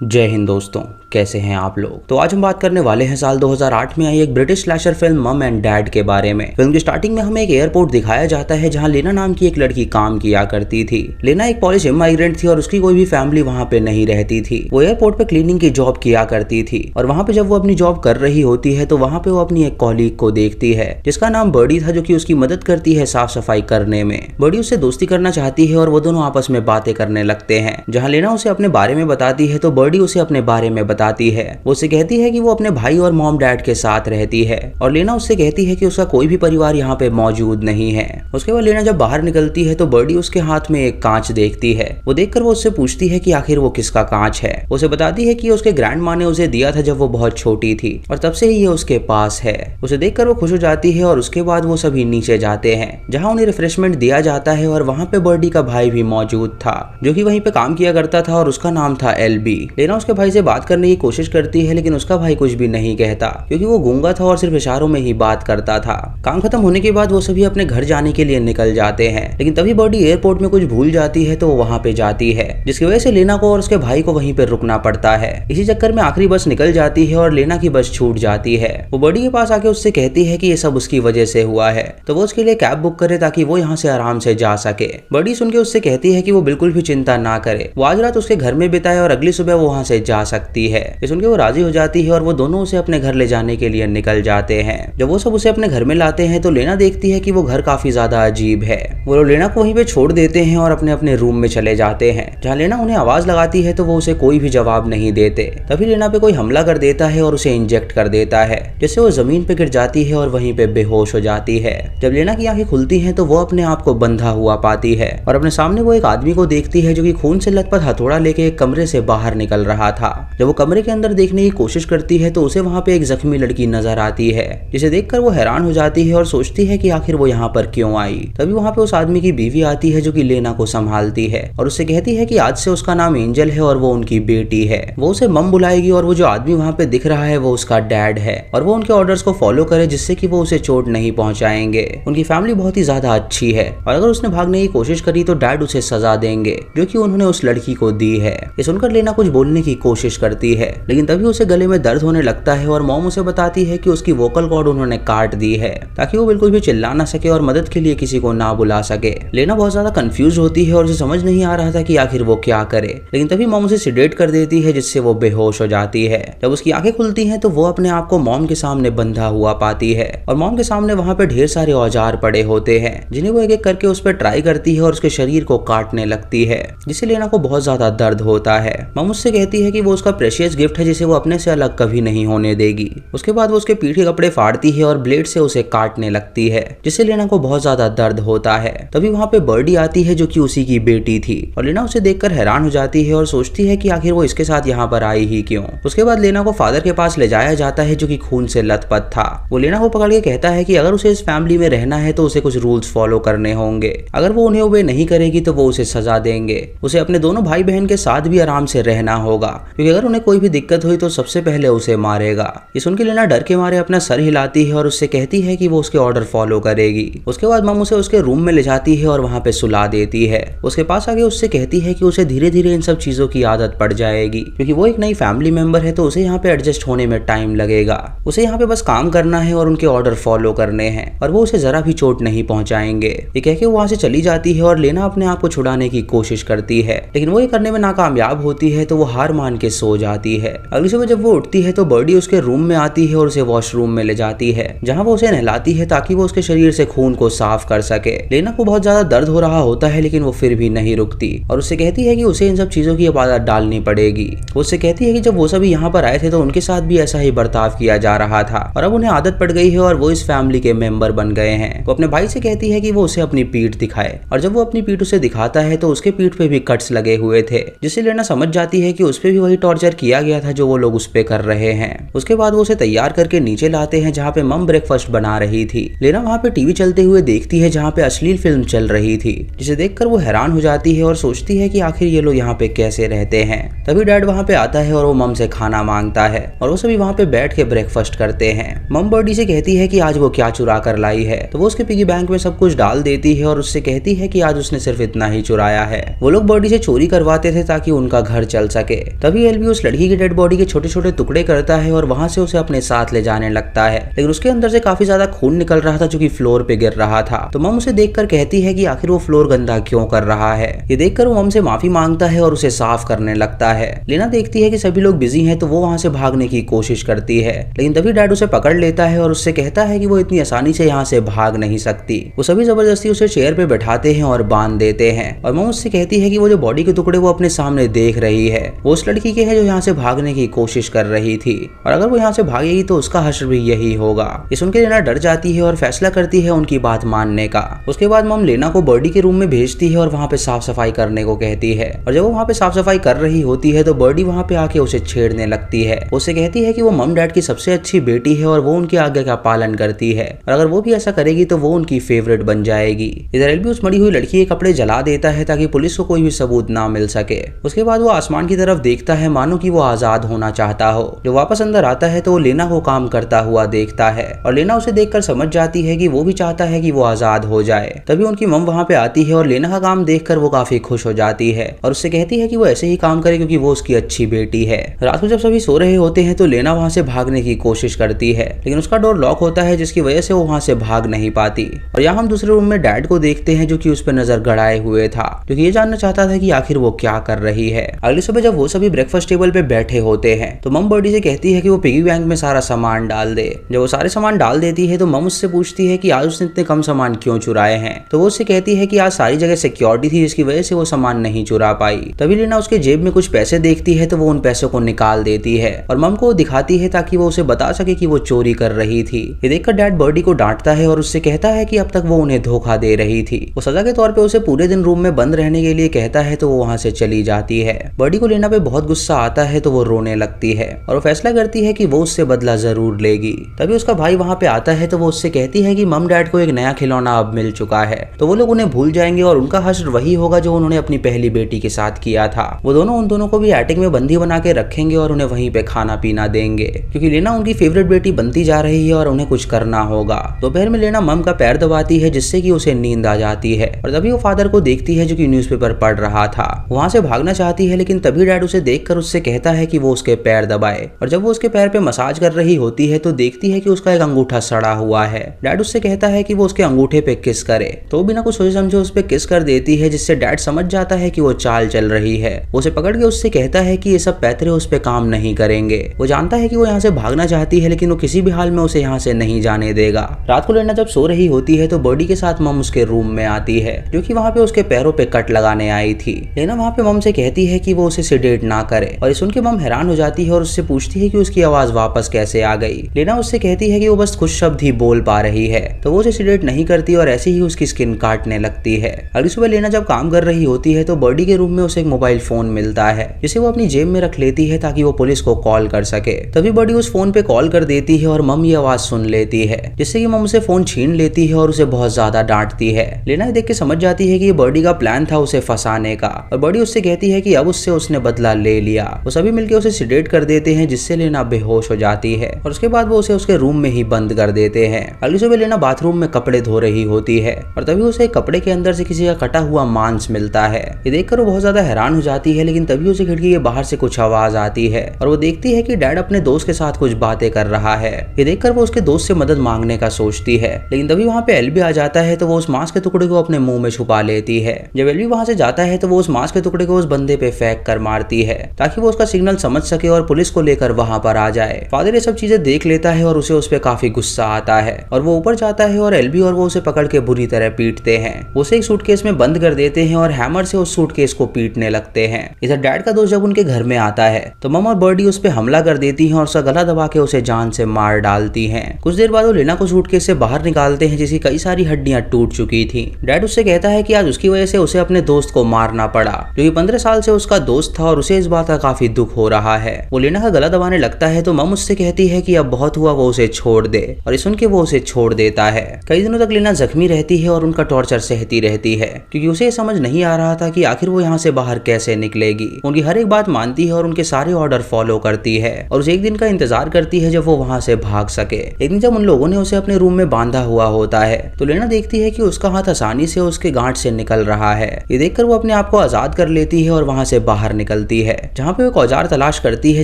जय हिंद दोस्तों, कैसे हैं आप लोग। तो आज हम बात करने वाले हैं साल 2008 में आई एक ब्रिटिश स्लैशर फिल्म मम एंड डैड के बारे में। फिल्म की स्टार्टिंग में हमें एक एयरपोर्ट दिखाया जाता है जहां लेना नाम की एक लड़की काम किया करती थी। लेना एक पॉलिश इमाइग्रेंट थी और उसकी कोई भी फैमिली वहां पे नहीं रहती थी। वो एयरपोर्ट पे क्लीनिंग की जॉब किया करती थी और वहां पे जब वो अपनी जॉब कर रही होती है तो वहां पे वो अपनी एक कॉलीग को देखती है जिसका नाम बर्डी था, जो कि उसकी मदद करती है साफ सफाई करने में। बर्डी उससे दोस्ती करना चाहती है और वो दोनों आपस में बातें करने लगते हैं। जहाँ लेना उसे अपने बारे में बताती है तो बर्डी उसे अपने बारे में बताती है। वो उससे कहती है कि वो अपने भाई और मॉम डैड के साथ रहती है और लेना उससे कहती है कि उसका कोई भी परिवार यहाँ पे मौजूद नहीं है। उसके बाद लेना जब बाहर निकलती है तो बर्डी उसके हाथ में एक कांच देखती है। वो देखकर वो उससे पूछती है कि आखिर वो किसका कांच है। उसे बताती है कि उसके ग्रैंड माँ ने उसे दिया था जब वो बहुत छोटी थी और तब से ही ये उसके पास है। उसे देखकर वो खुश हो जाती है और उसके बाद वो सभी नीचे जाते हैं जहाँ उन्हें रिफ्रेशमेंट दिया जाता है और वहाँ पे बर्डी का भाई भी मौजूद था जो कि वहीं पे काम किया करता था और उसका नाम था एलबी। लेना उसके भाई से बात करने की कोशिश करती है लेकिन उसका भाई कुछ भी नहीं कहता क्योंकि वो गूंगा था और सिर्फ इशारों में ही बात करता था। काम खत्म होने के बाद वो सभी अपने घर जाने के लिए निकल जाते हैं लेकिन तभी बर्डी एयरपोर्ट में कुछ भूल जाती है तो वो वहाँ पे जाती है जिसकी वजह से लेना को और उसके भाई को वहीं पे रुकना पड़ता है। इसी चक्कर में आखिरी बस निकल जाती है और लेना की बस छूट जाती है। वो बर्डी के पास आके उससे कहती है कि ये सब उसकी वजह से हुआ है तो वो उसके लिए कैब बुक करे ताकि वो यहाँ से आराम से जा सके। बर्डी सुन के उससे कहती है कि वो बिल्कुल भी चिंता ना करे, वो आज रात उसके घर में बिताए और अगली सुबह वो वहाँ से जा सकती है। ये सुन के वो राजी हो जाती है और वो दोनों उसे अपने घर ले जाने के लिए निकल जाते हैं। जब वो सब उसे अपने घर में लाते हैं तो लेना देखती है कि वो घर काफी ज्यादा अजीब है। वो लोग लेना को वहीं पे छोड़ देते हैं और अपने अपने रूम में चले जाते हैं। जहाँ लेना उन्हें आवाज लगाती है तो वो उसे कोई भी जवाब नहीं देते। तभी लेना पे कोई हमला कर देता है और उसे इंजेक्ट कर देता है जिससे वो जमीन पे गिर जाती है और वहीं पे बेहोश हो जाती है। जब लेना की आंखें खुलती हैं तो वो अपने आप को बंधा हुआ पाती है और अपने सामने वो एक आदमी को देखती है जो कि खून से लथपथ हथौड़ा लेके एक कमरे से बाहर निकल रहा था। जब वो कमरे के अंदर देखने की कोशिश करती है तो उसे वहाँ पे एक जख्मी लड़की नजर आती है जिसे देखकर वो हैरान हो जाती है और सोचती है कि आखिर वो यहाँ पर क्यों आई। तभी वहाँ पे उस आदमी की बीवी आती है जो कि लेना को संभालती है और उससे कहती है कि आज से उसका नाम एंजल है और वो उनकी बेटी है। वो उसे मम बुलाएगी और वो जो आदमी वहाँ पे दिख रहा है वो उसका डैड है और वो उनके ऑर्डर्स को फॉलो करे जिससे कि वो उसे चोट नहीं पहुंचाएंगे। उनकी फैमिली बहुत ही ज्यादा अच्छी है और अगर उसने भागने की कोशिश करी तो डैड उसे सजा देंगे जो कि उन्होंने उस लड़की को दी है। ये सुनकर लेना कुछ बोलने की कोशिश करती है लेकिन तभी उसे गले में दर्द होने लगता है और मॉम उसे बताती है कि उसकी वोकल कॉर्ड उन्होंने काट दी है ताकि वो बिल्कुल भी चिल्ला ना सके और मदद के लिए किसी को ना बुला सके। लेना बहुत ज्यादा कंफ्यूज होती है और उसे समझ नहीं आ रहा था कि आखिर वो क्या करे, लेकिन तभी मॉम उसे सिडेट कर देती है जिससे वो बेहोश हो जाती है। जब उसकी आंखें खुलती हैं तो वो अपने आप को मॉम के सामने बंधा हुआ पाती है और मॉम के सामने वहाँ पे ढेर सारे औजार पड़े होते हैं जिन्हें वो एक एक करके उस पर ट्राई करती है और उसके शरीर को काटने लगती है जिससे लेना को बहुत ज्यादा दर्द होता है। मॉम उससे कहती है कि वो उसका प्रेशियस गिफ्ट है जिसे वो अपने से अलग कभी नहीं होने देगी। उसके बाद वो उसके पीठ के कपड़े फाड़ती है और ब्लेड से उसे काटने लगती है जिससे लेना को बहुत ज्यादा दर्द होता है। तभी वहाँ पे बर्डी आती है जो कि उसी की बेटी थी और लेना उसे देखकर हैरान हो जाती है और सोचती है कि आखिर वो इसके साथ यहाँ पर आई ही क्यों। उसके बाद लेना को फादर के पास ले जाया जाता है जो कि खून से लथपथ था। वो लेना को पकड़ के कहता है कि अगर उसे इस फैमिली में रहना है तो उसे कुछ रूल्स फॉलो करने होंगे, अगर वो उन्हें ओबे नहीं करेगी तो वो उसे सजा देंगे। उसे अपने दोनों भाई बहन के साथ भी आराम से रहना होगा क्योंकि अगर उन्हें कोई भी दिक्कत हुई तो सबसे पहले उसे मारेगा। ये सुन के लेना डर के मारे अपना सर हिलाती है और उससे कहती है कि वो उसके ऑर्डर फॉलो करेगी। उसके बाद मम उसे उसके रूम में ले जाती है और वहाँ पे सुला देती है। उसके पास आके उससे कहती है कि उसे धीरे धीरे इन सब चीजों की आदत पड़ जाएगी क्योंकि वो एक नई फैमिली मेंबर है तो उसे यहाँ पे एडजस्ट होने में टाइम लगेगा। उसे यहाँ पे बस काम करना है और उनके ऑर्डर फॉलो करने हैं और वो उसे जरा भी चोट नहीं पहुंचाएंगे। ये कह के वो वहाँ से चली जाती है और लेना अपने आप को छुड़ाने की कोशिश करती है लेकिन वो ये करने में नाकामयाब होती है तो वो हार मान के सो जाती है। अगली सुबह जब वो उठती है तो बर्डी उसके रूम में आती है और उसे वॉशरूम में ले जाती है जहाँ वो उसे नहलाती है ताकि वो उसके शरीर से खून को साफ कर सके। लेना को बहुत ज्यादा दर्द हो रहा होता है लेकिन वो फिर भी नहीं रुकती और उससे कहती है कि उसे इन सब चीजों की आदत डालनी पड़ेगी। वो उससे कहती है कि जब वो सभी यहाँ पर आए थे तो उनके साथ भी ऐसा ही बर्ताव किया जा रहा था और अब उन्हें आदत पड़ गई है और वो इस फैमिली के मेंबर बन गए हैं। वो अपने भाई से कहती है कि वो उसे अपनी पीठ दिखाए और जब वो अपनी पीठ उसे दिखाता है तो उसके पीठ पे भी कट्स लगे हुए थे जिससे लेना समझ जाती है कि उस पे भी वही टॉर्चर किया गया था जो वो लोग उस पे कर रहे हैं। उसके बाद वो उसे तैयार करके नीचे लाते हैं जहाँ पे मम ब्रेकफास्ट बना रही थी। लेना वहाँ पे टीवी चलते हुए देखती है जहाँ पे अश्लील फिल्म चल रही थी जिसे देखकर वो हैरान हो जाती है और सोचती है कि आखिर ये लोग यहाँ पे कैसे रहते हैं। तभी डैड वहाँ पे आता है और वो मम से खाना मांगता है और वो सभी वहाँ पे बैठ के ब्रेकफास्ट करते हैं। मम बर्डी से कहती है कि आज वो क्या चुरा कर लाई है तो वो उसके पिगी बैंक में सब कुछ डाल देती है और उससे कहती है कि आज उसने सिर्फ इतना ही चुराया है। वो लोग बर्डी से चोरी करवाते थे ताकि उनका घर चल सके सके। तभी एल्बी उस लड़की की डेड बॉडी के छोटे छोटे टुकड़े करता है और वहां से उसे अपने साथ ले जाने लगता है, लेकिन उसके अंदर से काफी ज्यादा खून निकल रहा था जो कि फ्लोर पे गिर रहा था। तो मम उसे देखकर कहती है कि आखिर वो फ्लोर गंदा क्यों कर रहा है। ये देखकर वो मम से माफी मांगता है और उसे साफ करने लगता है। लेना देखती है कि सभी लोग बिजी हैं तो वो वहां से भागने की कोशिश करती है, लेकिन तभी डैड उसे पकड़ लेता है और उससे कहता है कि वो इतनी आसानी से यहाँ से भाग नहीं सकती। वो सभी जबरदस्ती उसे चेयर पे बैठाते हैं और बांध देते हैं और मम उससे कहती है कि वो जो बॉडी के टुकड़े वो अपने सामने देख रही है वो उस लड़की के है जो यहाँ से भागने की कोशिश कर रही थी, और अगर वो यहाँ से भागेगी तो उसका हश्र भी यही होगा। ये सुनकर लेना डर जाती है और फैसला करती है उनकी बात मानने का। उसके बाद मम लेना को बर्डी के रूम में भेजती है और वहाँ पे साफ सफाई करने को कहती है, और जब वो वहाँ पे साफ सफाई कर रही होती है तो बर्डी वहाँ पे आके उसे छेड़ने लगती है। उसे कहती है कि वो मम डैड की सबसे अच्छी बेटी है और वो उनकी आज्ञा का पालन करती है, और अगर वो भी ऐसा करेगी तो वो उनकी फेवरेट बन जाएगी। इधर एल्बी उस मरी हुई लड़की के कपड़े जला देता है ताकि पुलिस को कोई भी सबूत ना मिल सके। उसके बाद वो आसमान की तरफ देखता है मानो कि वो आजाद होना चाहता हो। जब वापस अंदर आता है तो वो लेना को काम करता हुआ देखता है, और लेना उसे देखकर समझ जाती है कि वो भी चाहता है कि वो आजाद हो जाए। तभी उनकी मम वहाँ पे आती है और लेना का काम देखकर वो काफी खुश हो जाती है और उससे कहती है कि वो ऐसे ही काम करे क्योंकि वो उसकी अच्छी बेटी है। रात को जब सभी सो रहे होते हैं तो लेना वहाँ से भागने की कोशिश करती है, लेकिन उसका डोर लॉक होता है जिसकी वजह से वो वहाँ से भाग नहीं पाती। और यहाँ हम दूसरे रूम में डैड को देखते हैं जो कि उस पर नजर गड़ाए हुए था, क्योंकि ये जानना चाहता था कि आखिर वो क्या कर रही है। अगली सुबह जब वो सभी ब्रेकफास्ट टेबल पे बैठे होते हैं तो मम बर्डी से कहती है कि वो पिगी बैंक में सारा सामान डाल दे। जब वो सारे सामान डाल देती है तो मम उससे पूछती है कि आज उसने इतने कम सामान क्यों चुराए हैं। तो वो उससे कहती है कि आज सारी जगह सिक्योरिटी थी जिसकी वजह से वो सामान नहीं चुरा पाई। तभी लेना उसके जेब में कुछ पैसे देखती है तो वो उन पैसों को निकाल देती है और मम को दिखाती है ताकि वो उसे बता सके कि वो चोरी कर रही थी। ये देखकर डैड बर्डी को डांटता है और उससे कहता है कि अब तक वो उन्हें धोखा दे रही थी। वो सजा के तौर पे उसे पूरे दिन रूम में बंद रहने के लिए कहता है तो वो वहां से चली जाती है। बर्डी को लेना पे बहुत गुस्सा आता है तो वो रोने लगती है और वो फैसला करती है कि वो उससे बदला जरूर लेगी। तभी उसका भाई वहां पे आता है तो वो उससे कहती है कि मम डैड को एक नया खिलौना अब मिल चुका है, तो वो लोग उन्हें भूल जाएंगे और उनका हश्र वही होगा जो उन्होंने अपनी पहली बेटी के साथ किया था। वो दोनों उन दोनों को भी एटिक में बंदी बना के रखेंगे और उन्हें वहीं पे खाना पीना देंगे, क्योंकि लेना उनकी फेवरेट बेटी बनती जा रही है और उन्हें कुछ करना होगा। दोपहर में लेना मम का पैर दबाती है जिससे कि उसे नींद आ जाती है, और तभी वो फादर को देखती है जो कि न्यूज़पेपर पढ़ रहा था। वहां से भागना चाहती है लेकिन तभी डैड उसे देखकर उससे कहता है कि वो उसके पैर दबाए, और जब वो उसके पैर पे मसाज कर रही होती है तो देखती है कि उसका एक अंगूठा सड़ा हुआ है। डैड उससे कहता है कि वो उसके अंगूठे पे किस करे, तो बिना कुछ सोचे समझे उस पे किस कर देती है, जिससे डैड समझ जाता है कि वो चाल चल रही है। वो उसे पकड़ के उससे कहता है कि ये सब पैतरे उस पे काम नहीं करेंगे। वो जानता है कि वो यहाँ से भागना चाहती है लेकिन वो किसी भी हाल में उसे यहाँ से नहीं जाने देगा। रात को लेना जब सो रही होती है तो बर्डी के साथ मम उसके रूम में आती है जो कि वहाँ पे उसके पैरों पे कट लगाने आई थी। लेना वहाँ पे मम से कहती है कि वो उसे सेडेट ना करे, और सुन के मम हैरान हो जाती है और उससे पूछती है कि उसकी आवाज वापस कैसे आ गई। लेना उससे कहती है कि वो बस कुछ शब्द ही बोल पा रही है, तो वो उसे सेडेट नहीं करती और ऐसे ही उसकी स्किन काटने लगती है। अगली सुबह लेना जब काम कर रही होती है तो बर्डी के रूम में उसे एक मोबाइल फोन मिलता है जिसे वो अपनी जेब में रख लेती है ताकि वो पुलिस को कॉल कर सके। तभी बर्डी उस फोन पे कॉल कर देती है और मम ये आवाज सुन लेती है, जिससे कि मम उसे फोन छीन लेती है और उसे बहुत ज्यादा डांटती है। लेना देख के समझ जाती है कि ये बर्डी का प्लान था उसे फंसाने का, और बर्डी उससे कहती है कि अब उससे उसने बदला ले लिया। वो सभी मिलकर उसे सिडेट कर देते हैं जिससे लेना बेहोश हो जाती है, और उसके बाद वो उसे उसके रूम में ही बंद कर देते हैं। अगली सुबह लेना बाथरूम में कपड़े धो रही होती है और तभी उसे कपड़े के अंदर से किसी का कटा हुआ मांस मिलता है। ये देखकर वो बहुत ज्यादा हैरान हो जाती है, लेकिन तभी उसे खिड़की के बाहर से कुछ आवाज आती है और वो देखती है कि डैड अपने दोस्त के साथ कुछ बातें कर रहा है। ये देखकर वो उसके दोस्त से मदद मांगने का सोचती है, लेकिन तभी वहाँ पे एल्बी आ जाता है तो वो उस मांस के टुकड़े को अपने मुंह में छुपा लेती है। जब एल्बी वहाँ से जाता है तो वो उस मांस के टुकड़े को उस बंदे पे फेंक कर मारती है ताकि वो उसका सिग्नल समझ सके और पुलिस को लेकर वहाँ पर आ जाए। फादर ये सब चीजें देख लेता है और उसे उस पर काफी गुस्सा आता है और वो ऊपर जाता है और एल्बी और वो उसे पकड़ के बुरी तरह पीटते हैं। उसे एक सूटकेस में बंद कर देते हैं और हैमर से उस सूटकेस को पीटने लगते हैं। इधर डैड का दोस्त जब उनके घर में आता है तो मम और बर्डी उस पर हमला कर देती हैं और उसका गला दबा के उसे जान से मार डालती हैं। कुछ देर बाद वो लेना को सूटकेस से बाहर निकालते हैं जिसकी कई सारी हड्डियां टूट चुकी थी। डैड उससे कहता है कि आज उसकी वजह से उसे अपने दोस्त को मारना पड़ा जो कि 15 साल से उसका दोस्त था और उसे इस बात का काफी दुख हो रहा है। वो लेना का गला दबाने लगता है तो मम उससे कहती है कि अब बहुत हुआ, वो उसे छोड़ दे, और सुन के वो उसे छोड़ देता है। कई दिनों तक लेना जख्मी रहती है और उनका टॉर्चर सहती रहती है क्योंकि उसे समझ नहीं आ रहा था कि आखिर वो यहाँ से बाहर कैसे निकलेगी। उनकी हर एक बात मानती है और उनके सारे ऑर्डर फॉलो करती है और उसे एक दिन का इंतजार करती है जब वो वहाँ से भाग सके। एक दिन जब उन लोगों ने उसे अपने रूम में बांधा हुआ होता है तो लेना देखती है कि उसका हाथ आसानी से उसके गांठ से निकल रहा है। ये देखकर वो अपने आप को आजाद कर लेती है और वहाँ से बाहर निकल निकलती है, जहाँ पे वो एक औजार तलाश करती है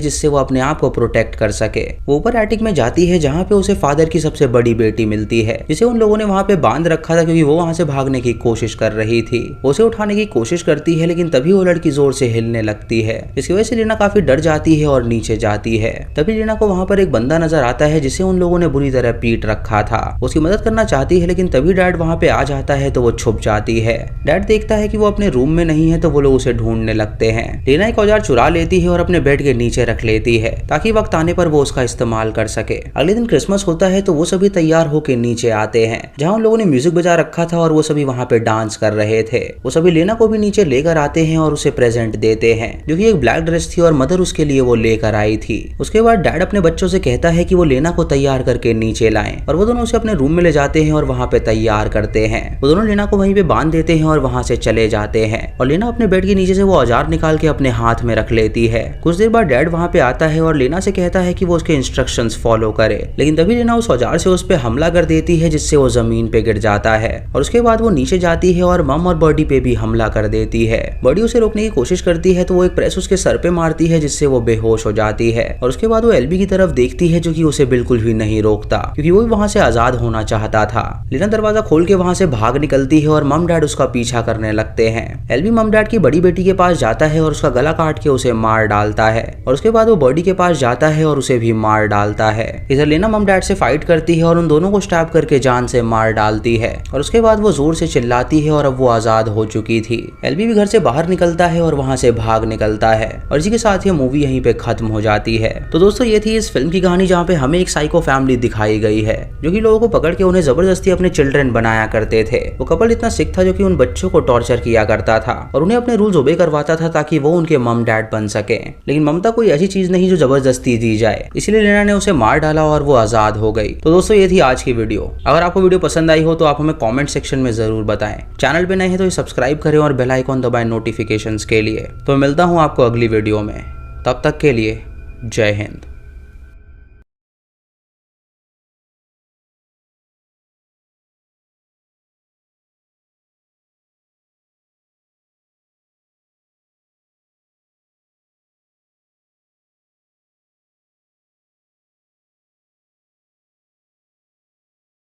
जिससे वो अपने आप को प्रोटेक्ट कर सके। वो ऊपर एटिक में जाती है जहाँ पे उसे फादर की सबसे बड़ी बेटी मिलती है, जिसे उन लोगों ने वहाँ पे बांध रखा था क्योंकि वो वहाँ से भागने की कोशिश कर रही थी। उसे उठाने की कोशिश करती है लेकिन तभी वो लड़की जोर से हिलने लगती है, जिसकी वजह से लीना काफी डर जाती है और नीचे जाती है। तभी लीना को वहाँ पर एक बंदा नजर आता है जिसे उन लोगों ने बुरी तरह पीट रखा था। उसकी मदद करना चाहती है लेकिन तभी डैड वहाँ पे आ जाता है तो वो छुप जाती है। डैड देखता है कि वो अपने रूम में नहीं है तो वो लोग उसे ढूंढने लगते हैं। लीना एक औजार चुरा लेती है और अपने बेड के नीचे रख लेती है ताकि वक्त आने पर वो उसका इस्तेमाल कर सके। अगले दिन क्रिसमस होता है तो वो सभी तैयार होकर नीचे आते हैं जहाँ उन लोगों ने म्यूजिक बजा रखा था और वो सभी वहाँ पे डांस कर रहे थे। वो सभी लीना को भी नीचे लेकर आते हैं और उसे प्रेजेंट देते हैं जो कि एक ब्लैक ड्रेस थी और मदर उसके लिए वो लेकर आई थी। उसके बाद डैड अपने बच्चों से कहता है कि वो लीना को तैयार करके नीचे लाएं और वो दोनों उसे अपने रूम में ले जाते हैं और वहाँ पे तैयार करते हैं। वो दोनों लीना को वहीं पे बांध देते हैं और वहाँ से चले जाते हैं और लीना अपने बेड के नीचे से वो औजार निकाल के अपने हाथ में रख लेती है। कुछ देर बाद डैड वहाँ पे आता है और लीना से कहता है कि वो उसके इंस्ट्रक्शंस फॉलो करे, लेकिन तभी लीना उस औजार से उस पे हमला कर देती है जिससे वो जमीन पे गिर जाता है और उसके बाद वो नीचे जाती है और मम और बर्डी पे भी हमला कर देती है। बर्डी उसे रोकने की कोशिश करती है तो वो एक प्रेस उसके सर पे मारती है जिससे वो बेहोश हो जाती है और उसके बाद वो एल्बी की तरफ देखती है जो कि उसे बिल्कुल भी नहीं रोकता क्योंकि वो भी वहाँ से आजाद होना चाहता था। लीना दरवाजा खोल के वहाँ से भाग निकलती है और मम डैड उसका पीछा करने लगते हैं। एल्बी मम डैड की बड़ी बेटी के पास जाता है और उसका गला काट के उसे मार डालता है और उसके बाद वो बर्डी के पास जाता है और उसे भी मार डालता है। इधर लीना मम डैड से फाइट करती है और उन दोनों को स्टैब करके जान से मार डालती है और उसके बाद वो जोर से चिल्लाती है और अब वो आजाद हो चुकी थी। एल्बी भी घर से बाहर निकलता है और वहाँ से भाग निकलता है और इसी के साथ ये मूवी यहीं पे खत्म हो जाती है। तो दोस्तों ये थी इस फिल्म की कहानी जहाँ पे हमें एक साइको फैमिली दिखाई गई है जो कि लोगों को पकड़ के उन्हें जबरदस्ती अपने चिल्ड्रन बनाया करते थे। वो कपल इतना सिक था जो कि उन बच्चों को टॉर्चर किया करता था और उन्हें अपने रूल्स ओबे करवाता था ताकि वो उनके मम डैड बन सके। लेकिन ममता कोई ऐसी चीज नहीं जो जबरदस्ती दी जाए, इसलिए लीना ने उसे मार डाला और वो आजाद हो गई। तो दोस्तों ये थी आज की वीडियो। अगर आपको वीडियो पसंद आई हो तो आप हमें कमेंट सेक्शन में जरूर बताएं। चैनल पे नए हैं तो सब्सक्राइब करें और बेल आइकॉन दबाएं नोटिफिकेशंस के लिए। तो मिलता हूं आपको अगली वीडियो में, तब तक के लिए जय हिंद।